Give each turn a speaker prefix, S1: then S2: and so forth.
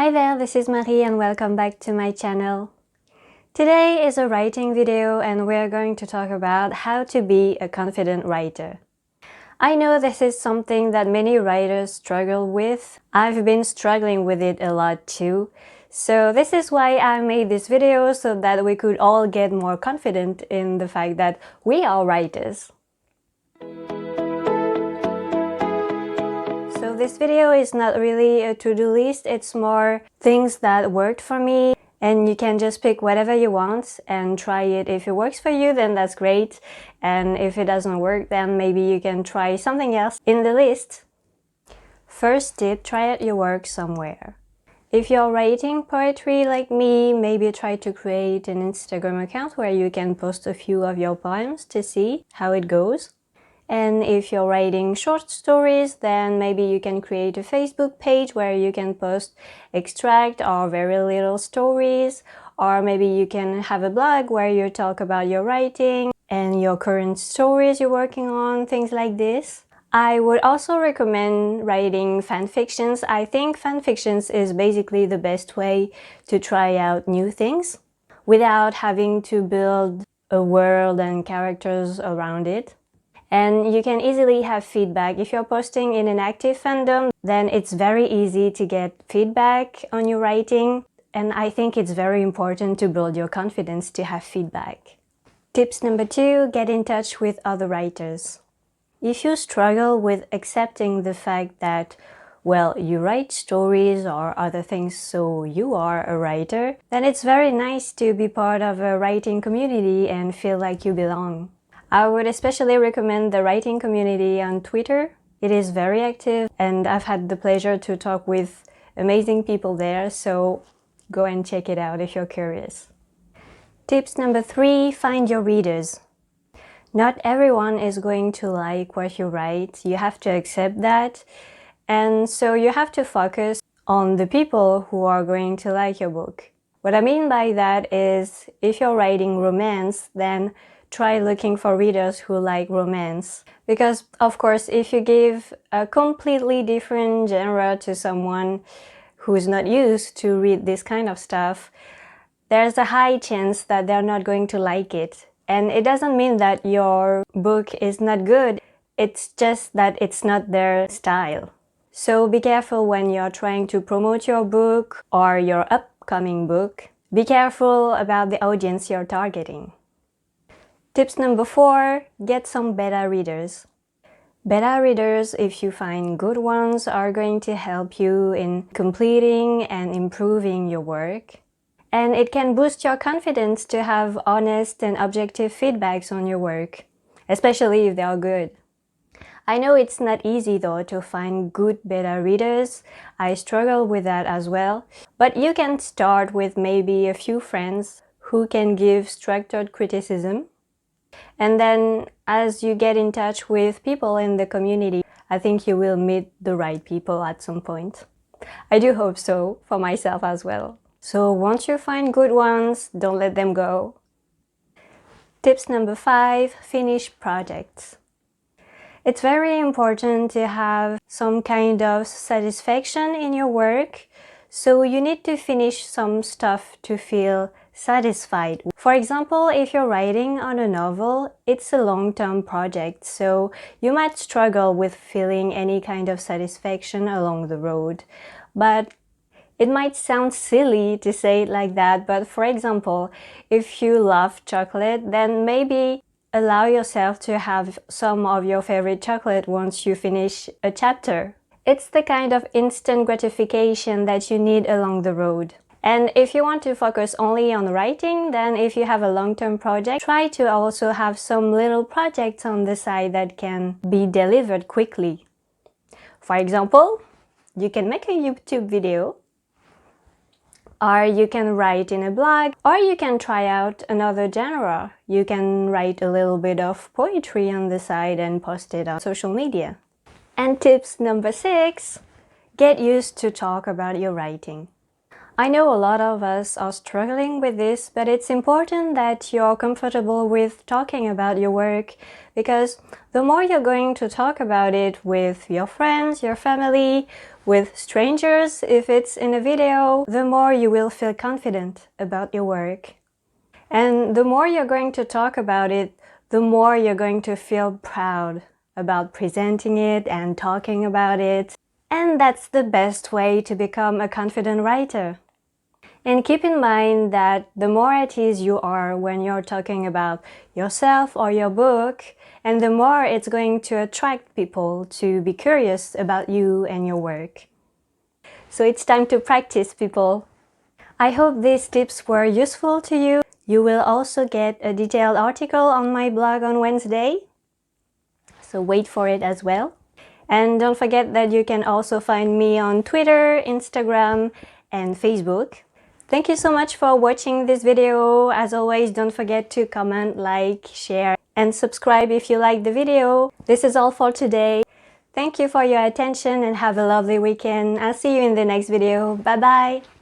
S1: Hi there, this is Marie and welcome back to my channel. Today is a writing video and we're going to talk about how to be a confident writer. I know this is something that many writers struggle with. I've been struggling with it a lot too. So this is why I made this video, so that we could all get more confident in the fact that we are writers. So this video is not really a to-do list, it's more things that worked for me, and you can just pick whatever you want and try it. If it works for you, then that's great, and if it doesn't work, then maybe you can try something else in the list. First tip, try out your work somewhere. If you're writing poetry like me, maybe try to create an Instagram account where you can post a few of your poems to see how it goes. And if you're writing short stories, then maybe you can create a Facebook page where you can post extract or very little stories, or maybe you can have a blog where you talk about your writing and your current stories you're working on, things like this. I would also recommend writing fan fictions. I think fan fictions is basically the best way to try out new things without having to build a world and characters around it. And you can easily have feedback. If you're posting in an active fandom, then it's very easy to get feedback on your writing. And I think it's very important to build your confidence to have feedback. Tips number 2, get in touch with other writers. If you struggle with accepting the fact that, well, you write stories or other things, so you are a writer, then it's very nice to be part of a writing community and feel like you belong. I would especially recommend the writing community on Twitter. It is very active and I've had the pleasure to talk with amazing people there, so go and check it out if you're curious. Tips number 3, find your readers. Not everyone is going to like what you write. You have to accept that. And so you have to focus on the people who are going to like your book. What I mean by that is, if you're writing romance, then try looking for readers who like romance. Because, of course, if you give a completely different genre to someone who's not used to read this kind of stuff, there's a high chance that they're not going to like it. And it doesn't mean that your book is not good, it's just that it's not their style. So be careful when you're trying to promote your book or your upcoming book. Be careful about the audience you're targeting. Tips number 4, get some beta readers. Beta readers, if you find good ones, are going to help you in completing and improving your work. And it can boost your confidence to have honest and objective feedbacks on your work, especially if they are good. I know it's not easy though to find good beta readers. I struggle with that as well. But you can start with maybe a few friends who can give structured criticism. And then as you get in touch with people in the community, I think you will meet the right people at some point. I do hope so, for myself as well. So once you find good ones, don't let them go. Tips number 5, finish projects. It's very important to have some kind of satisfaction in your work, so you need to finish some stuff to feel satisfied. For example, if you're writing on a novel, it's a long-term project, so you might struggle with feeling any kind of satisfaction along the road. But it might sound silly to say it like that, but for example, if you love chocolate, then maybe allow yourself to have some of your favorite chocolate once you finish a chapter. It's the kind of instant gratification that you need along the road. And if you want to focus only on writing, then if you have a long-term project, try to also have some little projects on the side that can be delivered quickly. For example, you can make a YouTube video, or you can write in a blog, or you can try out another genre. You can write a little bit of poetry on the side and post it on social media. And tips number 6, get used to talk about your writing. I know a lot of us are struggling with this, but it's important that you're comfortable with talking about your work, because the more you're going to talk about it with your friends, your family, with strangers, if it's in a video, the more you will feel confident about your work. And the more you're going to talk about it, the more you're going to feel proud about presenting it and talking about it. And that's the best way to become a confident writer. And keep in mind that the more at ease you are when you're talking about yourself or your book, and the more it's going to attract people to be curious about you and your work. So it's time to practice, people. I hope these tips were useful to you. You will also get a detailed article on my blog on Wednesday, so wait for it as well. And don't forget that you can also find me on Twitter, Instagram, and Facebook. Thank you so much for watching this video. As always, don't forget to comment, like, share, and subscribe if you like the video. This is all for today. Thank you for your attention and have a lovely weekend. I'll see you in the next video. Bye bye!